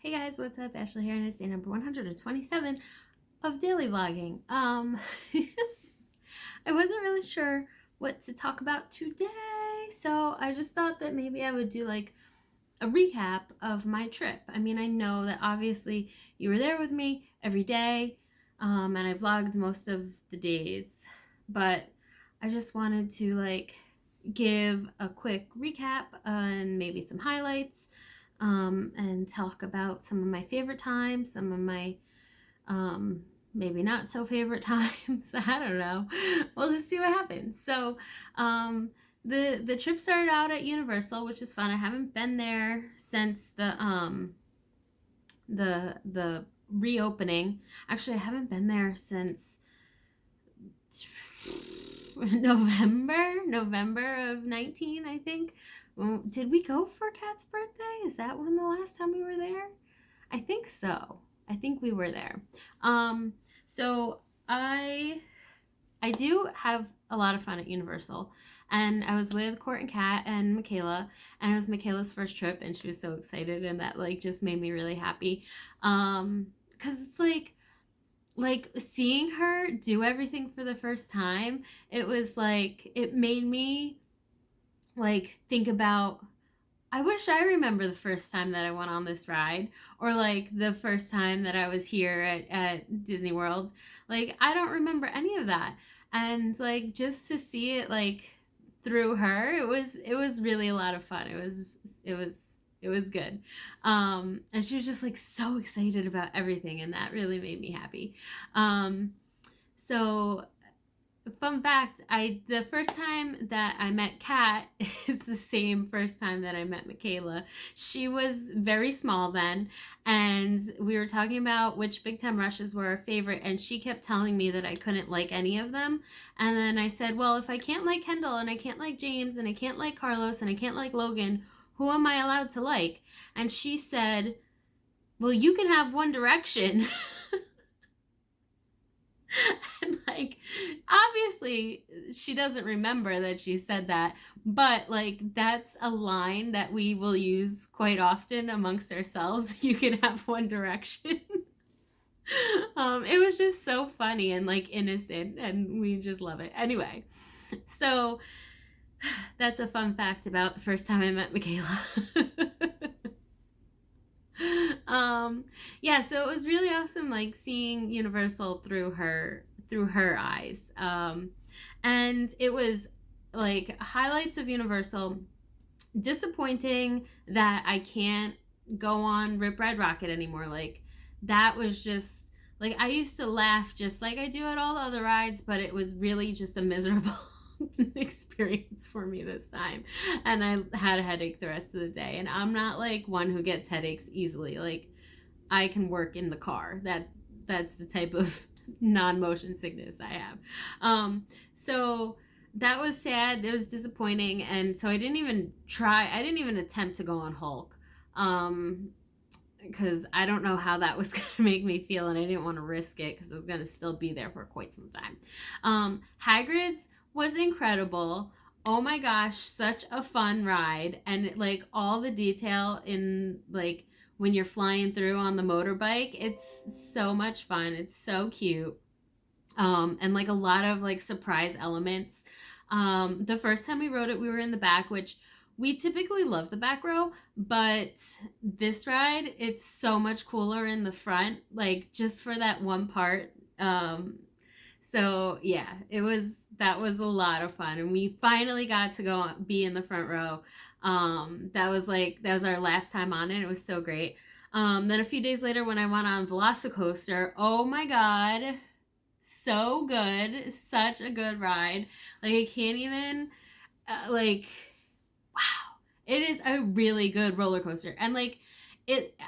Hey guys, what's up? Ashley here, and it's day number 127 of daily vlogging. I wasn't really sure what to talk about today, so I just thought that maybe I would do like a recap of my trip. I mean, I know that obviously you were there with me every day, and I vlogged most of the days, but I just wanted to like give a quick recap and maybe some highlights, and talk about some of my favorite times, some of my maybe not so favorite times. I don't know. We'll just see what happens. So, the trip started out at Universal, which is fun. I haven't been there since the reopening. Actually, I haven't been there since November of 19, I think. Did we go for Kat's birthday? Is that when the last time we were there? I think so. I think we were there. So I do have a lot of fun at Universal. And I was with Court and Kat and Michaela, and it was Michaela's first trip, and she was so excited, and that like just made me really happy. Because it's like seeing her do everything for the first time, it was like it made me like think about, I wish I remember the first time that I went on this ride, or like the first time that I was here at Disney World. Like, I don't remember any of that. And like just to see it like through her, it was really a lot of fun. It was good. And she was just like so excited about everything, and that really made me happy. So fun fact, the first time that I met Kat is the same first time that I met Michaela. She was very small then, and we were talking about which Big Time Rushes were our favorite, and she kept telling me that I couldn't like any of them. And then I said, well, if I can't like Kendall, and I can't like James, and I can't like Carlos, and I can't like Logan, who am I allowed to like? And she said, well, you can have One Direction. And like, obviously she doesn't remember that she said that, but like that's a line that we will use quite often amongst ourselves. You can have One Direction. It was just so funny and like innocent, and we just love it anyway. So that's a fun fact about the first time I met Michaela. Yeah, so it was really awesome like seeing Universal through her eyes. And it was like highlights of Universal. Disappointing that I can't go on Rip Ride Rocket anymore. Like, that was just like, I used to laugh just like I do at all the other rides, but it was really just a miserable experience for me this time. And I had a headache the rest of the day. And I'm not like one who gets headaches easily. Like, I can work in the car. That's the type of non-motion sickness I have. So that was sad. It was disappointing, and so I didn't even try. I didn't even attempt to go on Hulk, because I don't know how that was gonna make me feel, and I didn't want to risk it because I was gonna still be there for quite some time. Hagrid's was incredible. Oh my gosh, such a fun ride, and like all the detail in like when you're flying through on the motorbike, it's so much fun. It's so cute. And like a lot of like surprise elements. The first time we rode it, we were in the back, which we typically love the back row, but this ride, it's so much cooler in the front, like just for that one part. So yeah, that was a lot of fun, and we finally got to go be in the front row. That was our last time on it. It was so great. Then a few days later, when I went on Velocicoaster, oh my god, so good, such a good ride. Like, I can't even like, wow, it is a really good roller coaster. And like, it,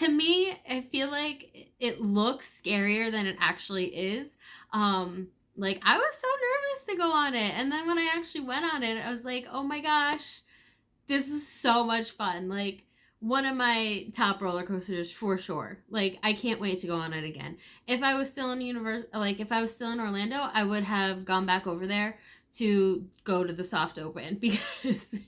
to me, I feel like it looks scarier than it actually is. Like, I was so nervous to go on it, and then when I actually went on it, I was like, oh my gosh, this is so much fun. Like, one of my top roller coasters for sure. Like, I can't wait to go on it again. If I was still in if I was still in Orlando, I would have gone back over there to go to the soft open because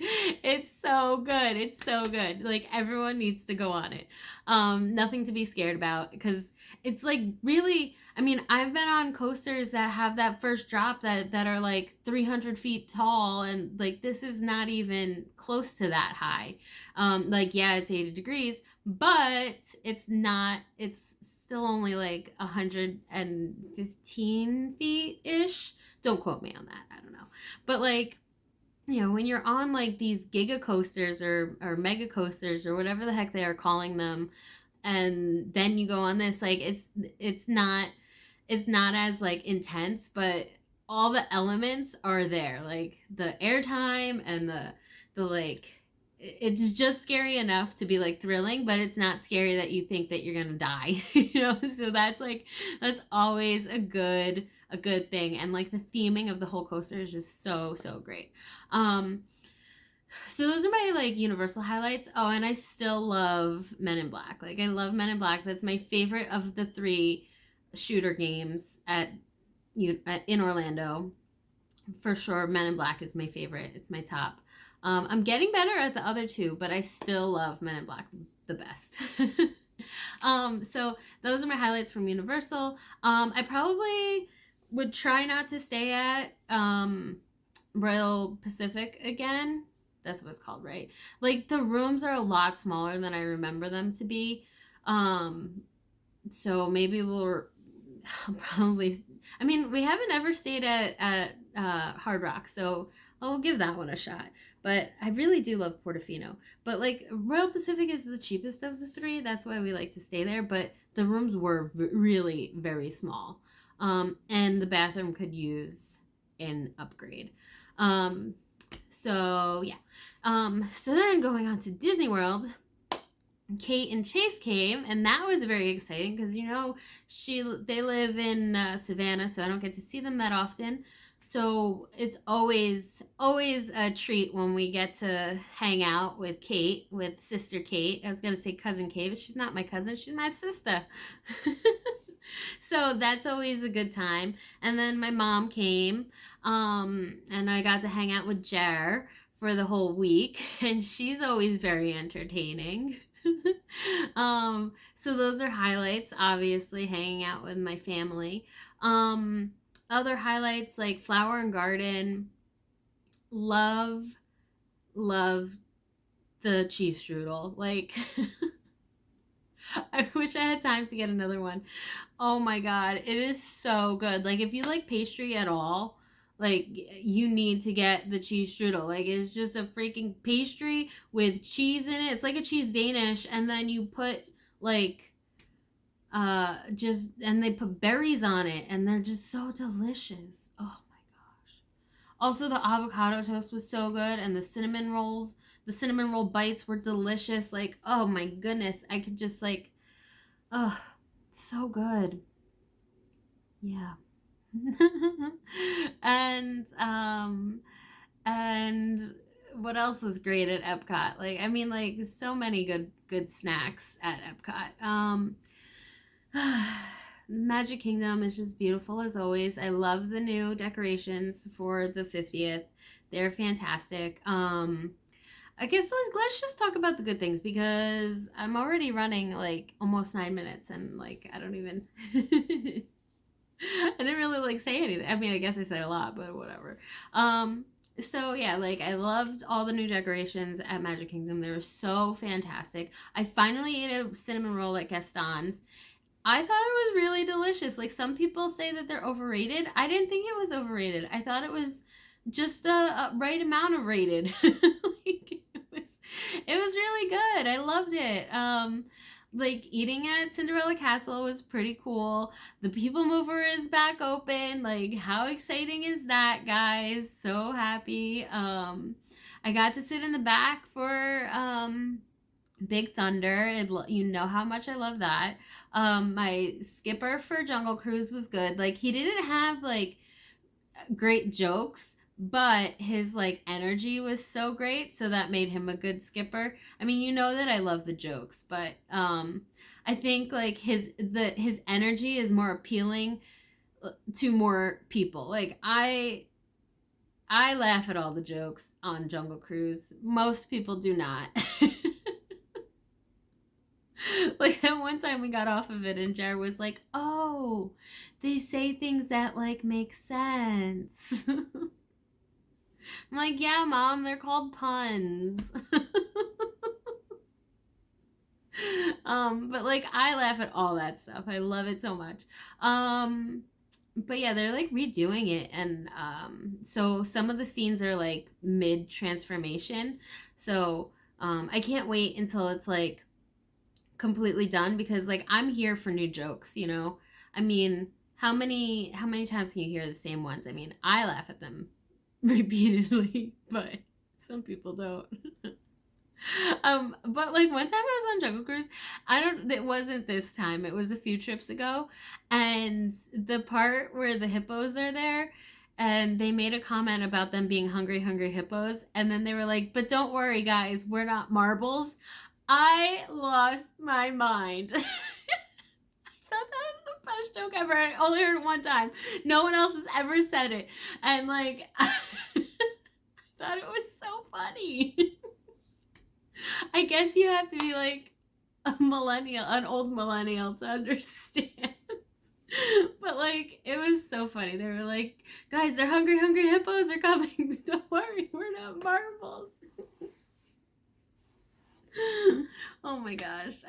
It's so good. It's so good. Like everyone needs to go on it. Nothing to be scared about because it's like really. I mean, I've been on coasters that have that first drop that are like 300 feet tall, and like this is not even close to that high. Like yeah, it's 80 degrees, but it's not. It's still only like 115 feet ish. Don't quote me on that. I don't know, but like when you're on like these giga coasters or mega coasters or whatever the heck they are calling them, and then you go on this, like it's not as like intense, but all the elements are there, like the airtime and the like it's just scary enough to be like thrilling, but it's not scary that you think that you're gonna die. So that's always a good thing, and like the theming of the whole coaster is just so great. um so those are my like universal highlights. Oh, and I still love Men in Black. Like I love Men in Black. That's my favorite of the three shooter games in Orlando. For sure, Men in Black is my favorite. It's my top. I'm getting better at the other two, but I still love Men in Black the best. So those are my highlights from Universal. I probably would try not to stay at Royal Pacific again. That's what it's called, right? Like the rooms are a lot smaller than I remember them to be. Um, so maybe we'll probably. I mean, we haven't ever stayed at Hard Rock, so I'll give that one a shot. But I really do love Portofino. But like Royal Pacific is the cheapest of the three. That's why we like to stay there. But the rooms were really very small, and the bathroom could use an upgrade. Um, so yeah. So then going on to Disney World, Kate and Chase came, and that was very exciting because they live in Savannah, so I don't get to see them that often. So it's always a treat when we get to hang out with Kate, with sister Kate. I was gonna say cousin Kate, but she's not my cousin; she's my sister. So that's always a good time. And then my mom came, and I got to hang out with Jer for the whole week, and she's always very entertaining. So those are highlights, obviously, hanging out with my family. Other highlights like Flower and Garden, love, love the cheese strudel. Like, I wish I had time to get another one. Oh my god, it is so good. Like if you like pastry at all, like you need to get the cheese strudel. Like it's just a freaking pastry with cheese in it. It's like a cheese Danish, and then you put like just and they put berries on it, and they're just so delicious. Oh my gosh. Also the avocado toast was so good, and the cinnamon roll bites were delicious. Like, oh my goodness, I could just like, oh, so good. Yeah. and and what else was great at Epcot? Like I mean, like so many good snacks at Epcot. Magic Kingdom is just beautiful as always. I love the new decorations for the 50th. They're fantastic. I guess let's just talk about the good things because I'm already running like almost 9 minutes, and like I don't even I didn't really like say anything. I mean, I guess I said a lot, but whatever. So yeah, like I loved all the new decorations at Magic Kingdom. They were so fantastic. I finally ate a cinnamon roll at Gaston's. I thought it was really delicious. Like some people say that they're overrated. I didn't think it was overrated. I thought it was just the right amount of rated. Like it was really good. I loved it. Like eating at Cinderella Castle was pretty cool. The People Mover is back open. Like how exciting is that, guys? So happy. I got to sit in the back for Big Thunder. You know how much I love that. My skipper for Jungle Cruise was good. Like he didn't have like great jokes, but his like energy was so great, so that made him a good skipper. I mean, you know that I love the jokes, but I think like his energy is more appealing to more people. Like I laugh at all the jokes on Jungle Cruise. Most people do not. Like that one time we got off of it and Jared was like, "Oh, they say things that like make sense." I'm like, "Yeah, Mom, they're called puns." But like I laugh at all that stuff. I love it so much. But yeah, they're like redoing it, and so some of the scenes are like mid transformation. So I can't wait until it's like completely done, because like I'm here for new jokes, you know? I mean, how many times can you hear the same ones? I mean, I laugh at them repeatedly, but some people don't. But like one time I was on Jungle Cruise, it wasn't this time, it was a few trips ago, and the part where the hippos are there, and they made a comment about them being hungry, hungry hippos, and then they were like, "But don't worry, guys, we're not marbles." I lost my mind. I thought that was the best joke ever. I only heard it one time. No one else has ever said it. And like, I thought it was so funny. I guess you have to be like a millennial, an old millennial to understand. But like, it was so funny. They were like, "Guys, they're hungry, hungry hippos are coming. Don't worry, we're not marbles." Oh my gosh.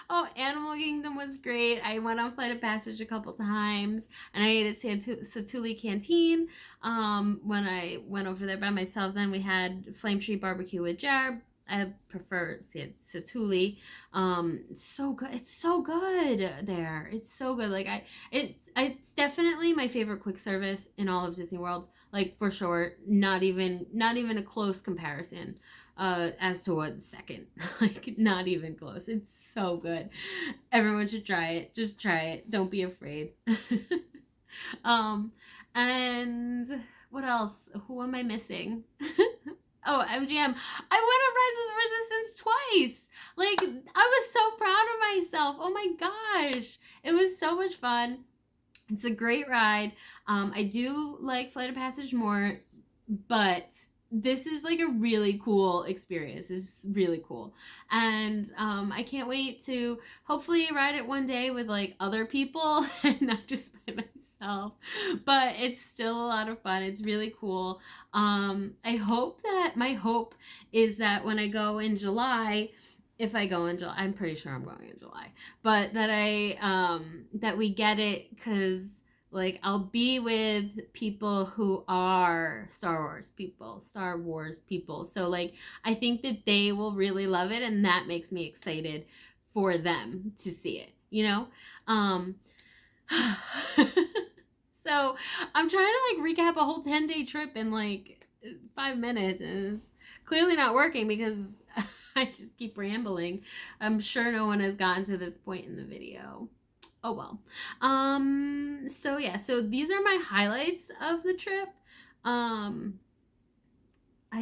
Oh, Animal Kingdom was great. I went on Flight of Passage a couple times, and I ate at Satuli Canteen. When I went over there by myself, then we had Flame Tree Barbecue with Jared. I prefer Satuli. So good. It's so good there. It's so good. Like it's definitely my favorite quick service in all of Disney World. Like for sure, not even a close comparison as to what second. Like not even close. It's so good. Everyone should try it. Just try it. Don't be afraid. um and what else? Who am I missing? Oh, MGM. I went on Rise of the Resistance twice. Like, I was so proud of myself. Oh my gosh. It was so much fun. It's a great ride. I do like Flight of Passage more, but this is like a really cool experience. It's really cool. And I can't wait to hopefully ride it one day with like other people and not just by myself. But it's still a lot of fun. It's really cool. I hope that my hope is that when I go in July, if I go in July, I'm pretty sure I'm going in July, but that that we get it, because like I'll be with people who are Star Wars people. So like I think that they will really love it, and that makes me excited for them to see it, you know? So I'm trying to like recap a whole 10-day trip in like 5 minutes, and it's clearly not working because I just keep rambling. I'm sure no one has gotten to this point in the video. Oh well. So yeah, so these are my highlights of the trip. I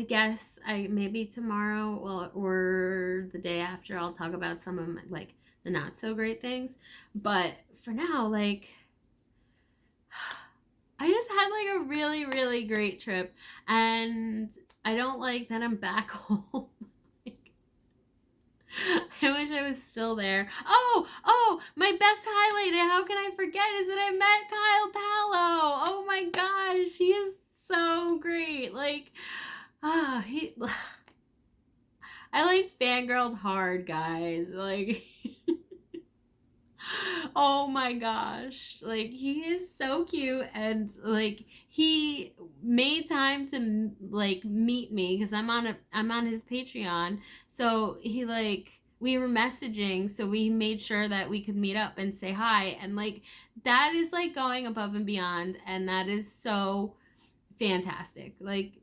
guess maybe tomorrow, well, or the day after, I'll talk about some of my, like the not so great things. But for now, like I just had like a really, really great trip, and I don't like that I'm back home. I wish I was still there. Oh, my best highlight, how can I forget, is that I met Kyle Palo. Oh my gosh, he is so great. Like, I like fangirled hard, guys. Like, oh my gosh. Like, he is so cute, and like he made time to like meet me because I'm on his Patreon. So he like we were messaging, so we made sure that we could meet up and say hi, and like that is like going above and beyond, and that is so fantastic. Like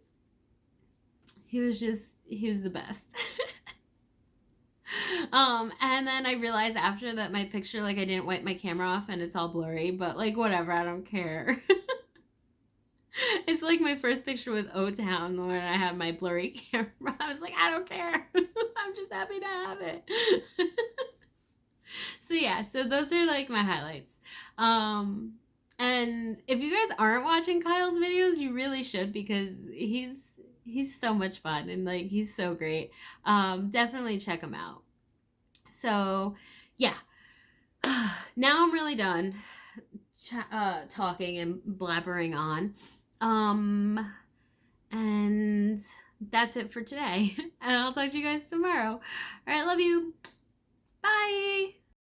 he was the best. And then I realized after that my picture, like I didn't wipe my camera off and it's all blurry, but like whatever, I don't care. It's like my first picture with O-Town when I have my blurry camera. I was like, I don't care. I'm just happy to have it. So yeah, so those are like my highlights. And if you guys aren't watching Kyle's videos, you really should, because he's so much fun, and like he's so great. Definitely check him out. So yeah, now I'm really done talking and blabbering on. And that's it for today. And I'll talk to you guys tomorrow. All right, love you. Bye.